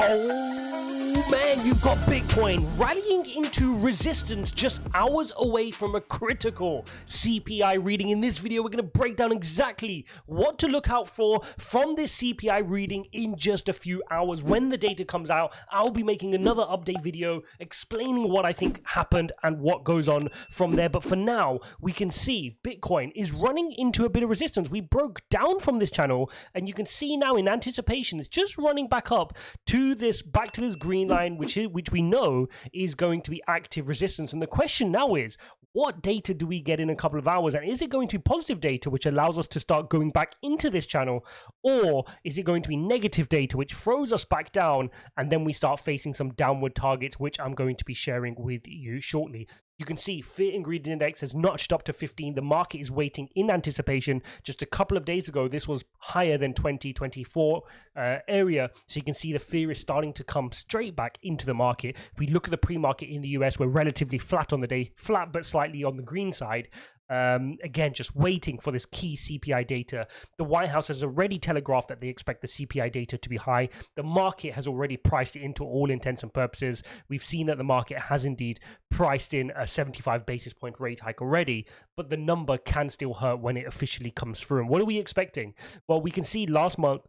Oh man, you've got Bitcoin rallying into resistance just hours away from a critical CPI reading. In this video, we're going to break down exactly what to look out for from this CPI reading in just a few hours. When the data comes out, I'll be making another update video explaining what I think happened and what goes on from there. But for now, we can see Bitcoin is running into a bit of resistance. We broke down from this channel, and you can see now in anticipation, it's just running back up to this green line, which we know is going to be active resistance. And the question now is, what data do we get in a couple of hours? And is it going to be positive data, which allows us to start going back into this channel? Or is it going to be negative data, which throws us back down, and then we start facing some downward targets, which I'm going to be sharing with you shortly. You can see Fear Ingredient Index has notched up to 15. The market is waiting in anticipation. Just a couple of days ago, this was higher than 2024 area. So you can see the fear is starting to come straight back into the market. If we look at the pre-market in the US, we're relatively flat on the day, flat but slightly on the green side. Again, just waiting for this key CPI data. The White House has already telegraphed that they expect the CPI data to be high. The market has already priced it into all intents and purposes. We've seen that the market has indeed priced in a 75 basis point rate hike already, but the number can still hurt when it officially comes through. And what are we expecting? Well, we can see last month,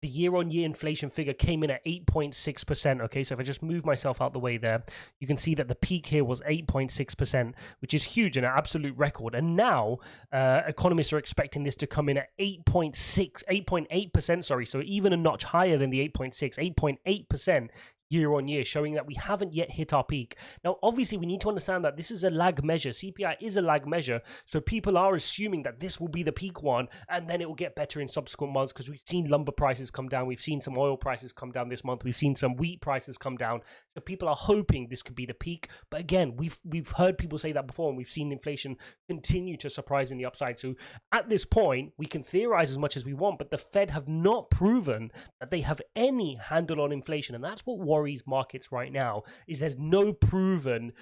the year-on-year inflation figure came in at 8.6%. Okay, so if I just move myself out the way there, you can see that the peak here was 8.6%, which is huge and an absolute record. And now economists are expecting this to come in at 8.8%. Sorry, so even a notch higher than the 8.8% year on year, showing that we haven't yet hit our peak. Now, obviously, we need to understand that this is a lag measure. CPI is a lag measure, so people are assuming that this will be the peak one, and then it will get better in subsequent months, because we've seen lumber prices come down, we've seen some oil prices come down this month, we've seen some wheat prices come down, so people are hoping this could be the peak. But again, we've heard people say that before, and we've seen inflation continue to surprise in the upside. So at this point, we can theorize as much as we want, but the Fed have not proven that they have any handle on inflation, and that's what worries markets right now, is there's no proven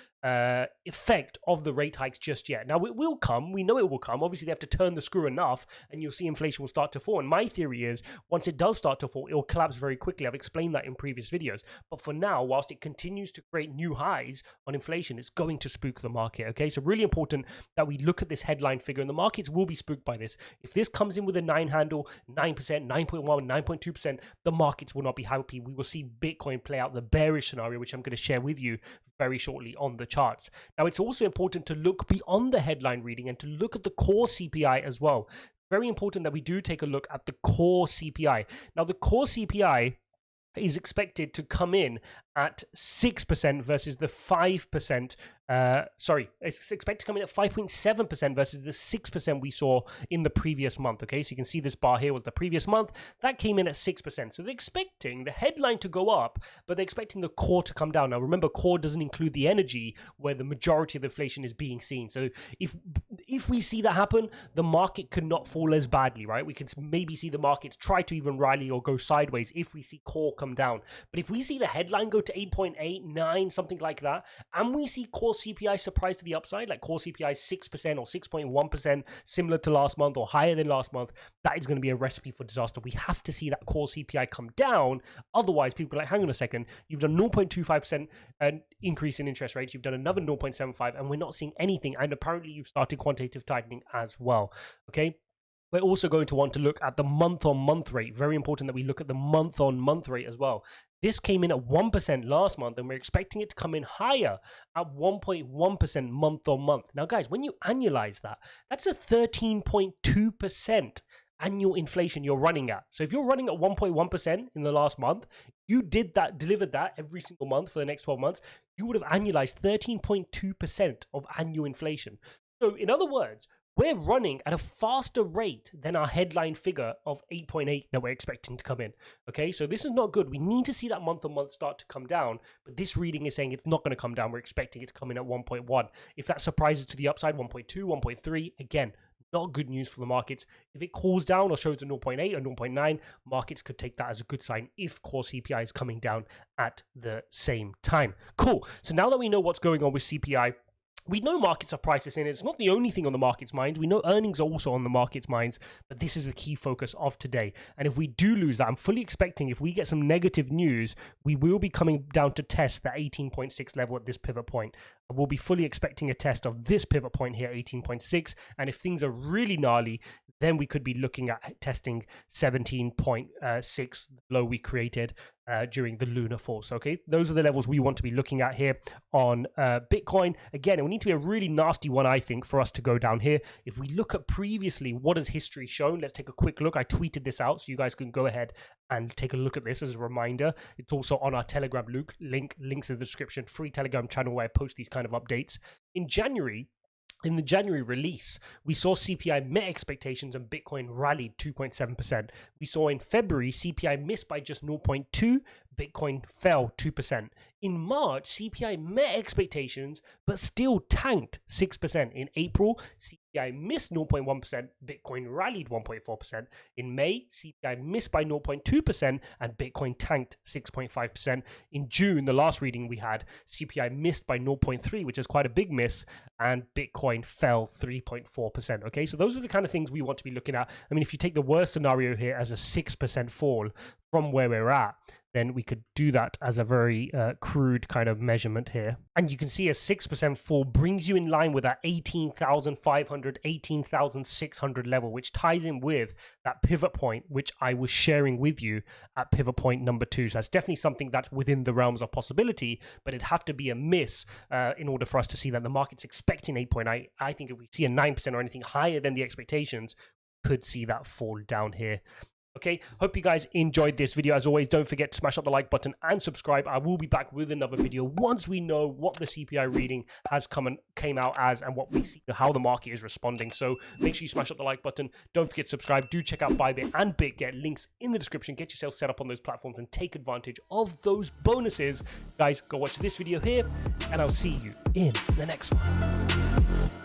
effect of the rate hikes just yet. Now, it will come. We know it will come. Obviously, they have to turn the screw enough, and you'll see inflation will start to fall. And my theory is, once it does start to fall, it will collapse very quickly. I've explained that in previous videos. But for now, whilst it continues to create new highs on inflation, it's going to spook the market. Okay, so really important that we look at this headline figure, and the markets will be spooked by this. If this comes in with a 9 handle, 9%, 9.1, 9.2%, the markets will not be happy. We will see Bitcoin play out the bearish scenario, which I'm going to share with you very shortly on the charts. Now, it's also important to look beyond the headline reading and to look at the core CPI as well. Very important that we do take a look at the core CPI. Now, the core CPI is expected to come in at 6% versus the 5%. It's expected to come in at 5.7% versus the 6% we saw in the previous month. Okay, so you can see this bar here was the previous month. That came in at 6%. So they're expecting the headline to go up, but they're expecting the core to come down. Now, remember, core doesn't include the energy where the majority of the inflation is being seen. So if we see that happen, the market could not fall as badly, right? We could maybe see the markets try to even rally or go sideways if we see core come down. But if we see the headline go to 8.8, 9, something like that, and we see core CPI surprise to the upside, like core CPI 6% or 6.1%, similar to last month or higher than last month, that is going to be a recipe for disaster. We have to see that core CPI come down. Otherwise, people are like, hang on a second, you've done 0.25% increase in interest rates, you've done another 0.75, and we're not seeing anything. And apparently, you've started quantitative tightening as well. Okay. We're also going to want to look at the month-on-month rate. Very important that we look at the month-on-month rate as well. This came in at 1% last month, and we're expecting it to come in higher at 1.1% month-on-month. Now, guys, when you annualize that, that's a 13.2% annual inflation you're running at. So if you're running at 1.1% in the last month, you delivered that every single month for the next 12 months, you would have annualized 13.2% of annual inflation. So in other words, we're running at a faster rate than our headline figure of 8.8 that we're expecting to come in. Okay, so this is not good. We need to see that month-on-month start to come down, but this reading is saying it's not going to come down. We're expecting it to come in at 1.1. If that surprises to the upside, 1.2, 1.3, again, not good news for the markets. If it cools down or shows a 0.8 or 0.9, markets could take that as a good sign if core CPI is coming down at the same time. Cool. So now that we know what's going on with CPI, we know markets are prices in. It's not the only thing on the market's mind. We know earnings are also on the market's minds, but this is the key focus of today. And if we do lose that, I'm fully expecting if we get some negative news, we will be coming down to test that 18.6 level at this pivot point. We'll be fully expecting a test of this pivot point here, 18.6. And if things are really gnarly, then we could be looking at testing 17.6 low we created during the lunar falls. Okay, those are the levels we want to be looking at here on Bitcoin. Again, it will need to be a really nasty one, I think, for us to go down here. If we look at previously, what has history shown? Let's take a quick look. I tweeted this out, so you guys can go ahead and take a look at this as a reminder. It's also on our Telegram links in the description, free Telegram channel where I post these kind of updates. In January, in the January release, we saw CPI met expectations and Bitcoin rallied 2.7%. We saw in February, CPI missed by just 0.2, Bitcoin fell 2%. In March, CPI met expectations, but still tanked 6%. In April, CPI missed 0.1%, Bitcoin rallied 1.4%. In May, CPI missed by 0.2%, and Bitcoin tanked 6.5%. In June, the last reading we had, CPI missed by 0.3, which is quite a big miss, and Bitcoin fell 3.4%. Okay, so those are the kind of things we want to be looking at. I mean, if you take the worst scenario here as a 6% fall from where we're at, then we could do that as a very crude kind of measurement here. And you can see a 6% fall brings you in line with that 18,500, 18,600 level, which ties in with that pivot point, which I was sharing with you at pivot point number 2. So that's definitely something that's within the realms of possibility, but it'd have to be a miss in order for us to see that the market's expecting 8.8. I think if we see a 9% or anything higher than the expectations, could see that fall down here. Okay, hope you guys enjoyed this video. As always, don't forget to smash up the like button and subscribe. I will be back with another video once we know what the CPI reading has came out as and what we see, how the market is responding. So make sure you smash up the like button. Don't forget to subscribe. Do check out BYBIT and BitGet. Links in the description. Get yourself set up on those platforms and take advantage of those bonuses. Guys, go watch this video here, and I'll see you in the next one.